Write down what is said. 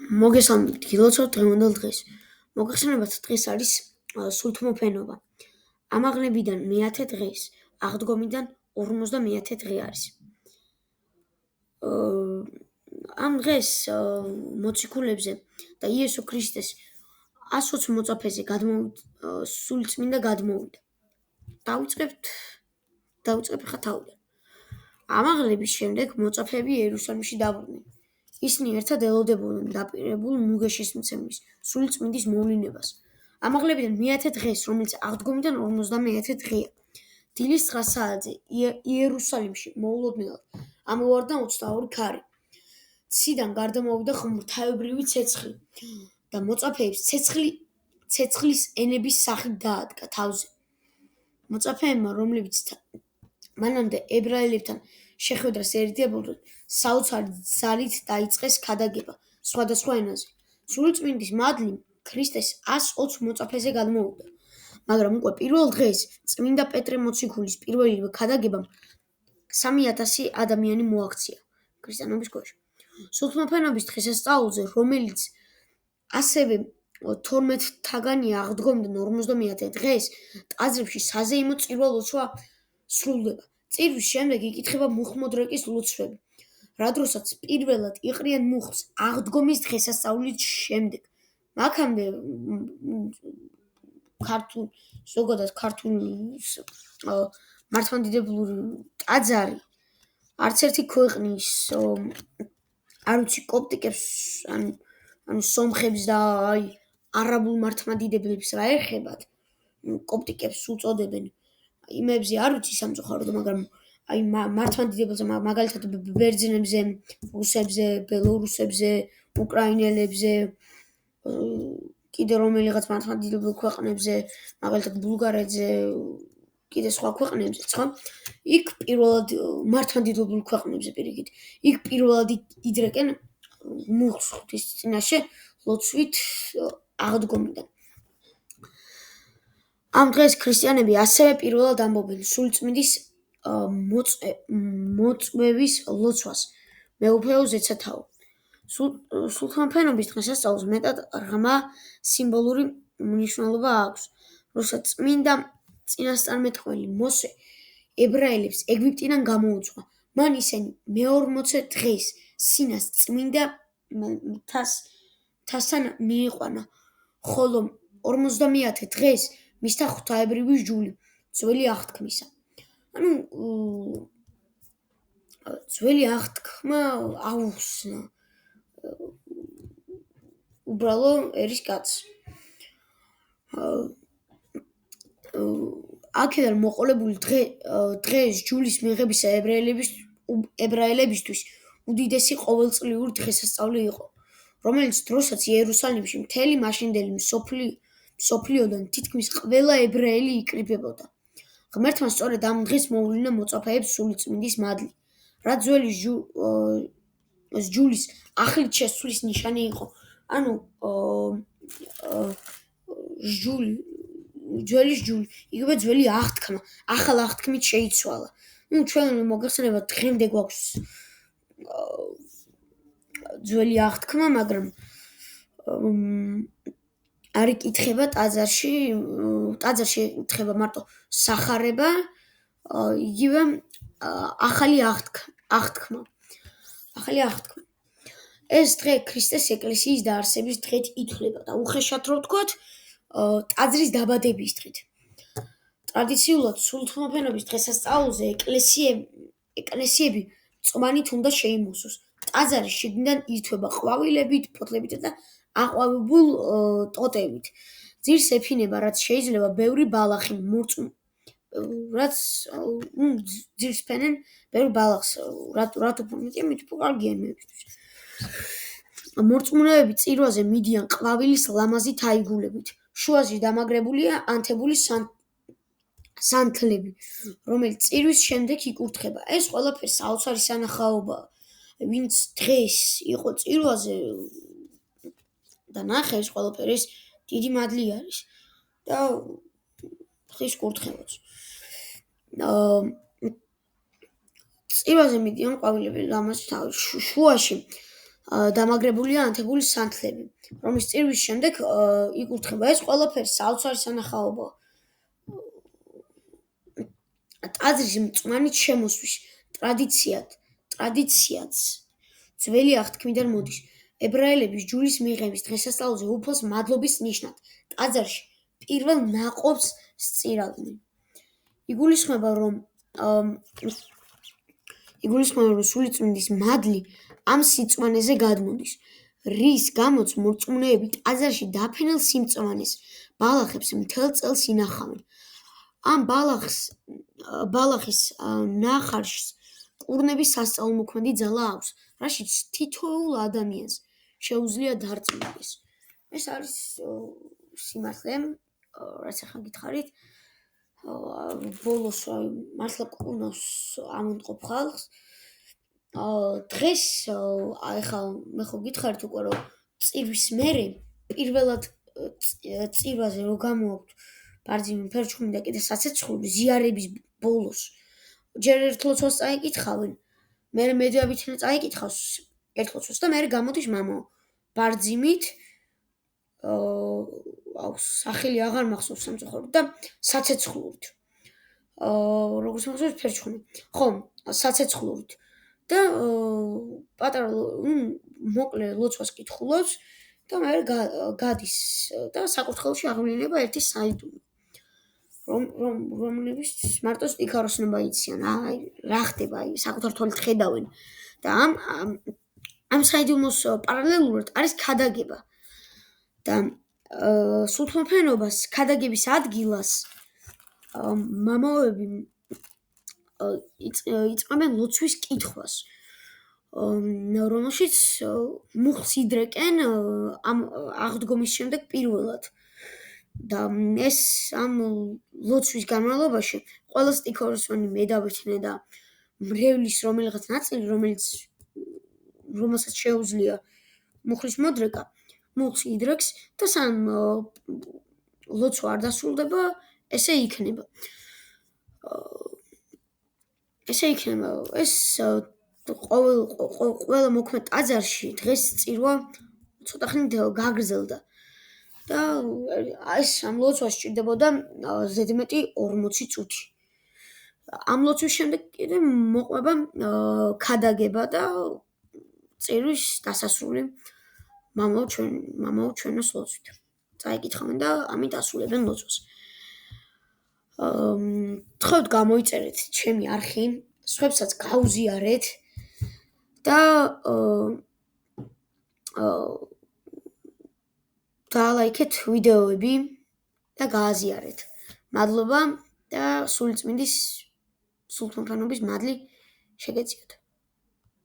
მოგესალმებით, გილოცავთ დღევანდელ დღეს. მოგეხსენებათ, დღეს არის სულთმოფენობა. ამაღლებიდან მეათე დღეს, აღდგომიდან 50 დღე არის. ამ დღეს მოციქულებზე და იესო ქრისტეს 120 მოწაფეზე სულწმინდა გადმოვიდა. დავიწყებ ხა თავიდან. ამაღლების შემდეგ მოწაფეები იერუსალიმში დაბრუნდნენ. ისინი ერთად ელოდებოდნენ დაპირებულ მუგეშის მცემლის სულწმინდის მოვლენებას. ამაღლებიდან მეათე დღეს, რომელიც აღდგომიდან 50 დღეა, დილის 9 საათზე იერუსალიმში მოულოდნელად ამოვარდა 22 ქარი. ციდან გარდამოვიდა ღვთაებრივი ცეცხლი და მოწაფეებს ცეცხლის ენების სახით დაადგა თავზე. მოწაფეებმა, რომლებიც მანამდე ებრაელებთან შეხვედრას ერიდებოდნენ, საოცარი ძალით დაიწყეს ქადაგება სხვადასხვა ენაზე. სულწმინდის მადლი ქრისტეს 120 მოწაფეზე გადმოვიდა, მაგრამ უკვე პირველ დღეს წმინდა პეტრე მოციქულის პირველივე ქადაგებამ 3000 ადამიანი მოაქცია ქრისტიანობის ქვეშ. სულთმოფენობის დღესასწაულზე, რომელიც ასევე 12-თაგანია აღდგომიდან 50 დღეს, ტაძრებში საზეიმო წირვა-ლოცვა სრულდება. წირვის შემდეგ იკითხება მუხმოდრეკის ლოცვები, რა დროსაც პირველად იყრიან მუხლს აღდგომის დღესასწაულის შემდეგ. აქამდე ზოგადად ქართულს მართლმადიდებლური ტაძარი არც ერთი ქვეყნის კოპტიკებს ანუ სომხებს და არაბულ მართლმადიდებლებს რა ეხებათ, კოპტიკებს უწოდებენ. იმებზე არ ვიცი სამწუხაროდ, მაგრამ მართლმადიდებლებზე, მაგალითად ბერძნებზე, რუსებზე, ბელორუსებზე, უკრაინელებზე, კიდე რომელიღაც მართლმადიდებლურ ქვეყნებზე, მაგალითად ბულგარეთზე, კიდე სხვა ქვეყნებზე, ხო? იქ პირველად მართლმადიდებლურ ქვეყნებზე პირიქით, იქ პირველად იდრეკენ მუხლს ღვთის წინაშე ლოცვით აღდგომიდან. ამ დღეს ქრისტიანები ასევე პირველად ამბობენ სულწმინდის მოწვევის ლოცვას მეუფეო ზეცათაო. სულთმოფენობის დღესასწაულს მეტად ღრმა სიმბოლური მნიშვნელობა აქვს, როცა წმინდა წინასწარმეტყველი მოსე ებრაელებს ეგვიპტიდან გამოუძღვა. მან ისინი მე-40 დღეს სინას წმინდა მთასთან მიიყვანა, ხოლო 50 დღეს მისთა ღვთაებრივი ჯული, ძველი აღთქმისა. ძველი აღთქმა აუხსნა უბრალო ერის კაცს. აქედან მოყოლებული დღეს ჯულის მიღებისა ებრაელებისთვის უდიდესი ყოველწლიური დღესასწაული იყო, რომელიც დროსაც იერუსალიმში მთელი მაშინდელი მსოფლიოდან თითქმის ყველა ებრაელი იკრიბებოდა. ღმერთმა სწორედ ამ დღეს მოუვლინა მოწაფეებს სულწმინდის მადლი, რაც ძველი ჯულის ახლით შესვლის ნიშანი იყო. ძველი ჯული, იგივე ძველი აღთქმა, ახალ აღთქმით შეიცვალა. ჩვენ მოგეხსენებათ, დღემდე გვაქვს ძველი აღთქმა, მაგრამ არ იკითხება ტაძარში იკითხება მარტო სახარება, იგივე ახალი აღთქმა. ეს დღე ქრისტეს ეკლესიის დაარსების დღედ ითვლება და უხეშად რო ვთქვათ, ტაძრის დაბადების დღით. ტრადიციულად სულთმოფენობის დღესასწაულზე ეკლესიები წვანით უნდა შეიმოსოს. ტაძარი შიგნიდან ირთვება ყვავილებით, ფოთლებით და აყვავებულ ტოტებით. ძირს ეფინება, რაც შეიძლება ბევრი ბალახი ძირს ფენენ ბევრ ბალახს, რატო მეტია, მით უფრო კარგია იმებისთვის. მორწმუნეები წირვაზე მიდიან ყვავილის ლამაზი თაიგულებით. შუაზე დამაგრებულია ანთებული სანთლები, რომელიც წირვის შემდეგ იკურთხება. ეს ყველაფერი საოცარი სანახაობაა. ვინც დღეს იყო წირვაზე და ნახე ეს ყველაფერი, ეს დიდი მადლი არის და ღვთის კურთხევაც. წირვაზე მიდიან ყვავილები ლამაზი თაიგულებით. შუაში დამაგრებულია ანთებული სანთლები, რომლის წირვის შემდეგ იკურთხება ეს ყველაფერი საოცარი სანახაობა. ტაძრის მწვანით შემოსვის ტრადიციაც ძველი აღთქმიდან მოდის. ებრაელების ჯვრის მიღების დღესასწაულზე უფლს მადლობის ნიშნად ტაძარში პირველ ნაყოფს სწირავდნენ. იგულისხმება, რომ სულიწმინდის მადლი ამ სიწვანეზე გადმოდის, რის გამოც მორწმუნეები ტაძარში დაფენილ სიმწვანეს ბალახებს მთელ წელს ინახავენ. ამ ბალახის ნახარს კურნების სასწაულმოქმედი ძალა აქვს, რაშიც თითოეულ ადამიანს შეუძლია დარწმუნდეს. ეს არის სიმართლე, რაც ახლა გითხარით. ბოლოს მართლა კურნავს ამონტყობ ხალხს. დღეს ახლა მე ხო გითხარით უკვე, რომ წირვის მერე პირველად წირვაზე რო გამოაქვთ ბარძიმი ფერჩხუმი და კიდე საცეცხლური ზიარების ბოლოს ჯერ ერთ ლოცვას წაიკითხავენ, მერე მედიაბითნე წაიკითხავს ერთ ლოცვას და მერე გამოდის მამაო ბარძიმით, სახელი აღარ მახსოვს სამწუხაროდ და საცეცხლურით. როგორც მახსოვს ფერჩხუმი. ხო, საცეცხლურით. და პატარა მოკლე ლოცვას კითხულობს და მერე გადის და საკურთხეველში აღვლინება ერთი საიდუმლო. რომლებიც მარტო სტიქაროსნება იციან, რა ხდება, საკუთარ თვალით ხედავენ და ამ საიდუმლოს პარალელურად არის ქადაგება და სულთმოფენობას ქადაგების ადგილას მამაოები იწყებენ ლოცვის კითხვას, რომელშიც მუხლს იდრეკენ ამ აღდგომის შემდეგ პირველად. და ეს ამ ლოცვის განმავლობაში ყველა სტიქაროსანი მედავითნე და მრევლის რომელიღაც ნაწილი, რომელსაც შეუძლია მუხლის მოდრეკა, მუხლს იდრეკს და სანამ ლოცვა არ დასრულდება, ესე იქნება. ეს ყველა მოქმედ ტაძარში დღეს წირვა ცოტა ხნით გაგრძელდა და ეს ამ ლოცვას სჭირდებოდა ზედმეტი 40 წუთი. ამ ლოცვის შემდეგ კიდე მოყვება ქადაგება და წირვის დასასრული მამაო ჩვენოს ლოცვით. წაიკითხავენ და ამით ასრულებენ ლოცვას. თქვენ გამოიწერეთ ჩემი არხი, სხვებსაც გაუზიარეთ და დაალაიქეთ ვიდეოები და გააზიარეთ. მადლობა და სულიწმინდის სულთმოფენობის მადლი შეგეწიოთ.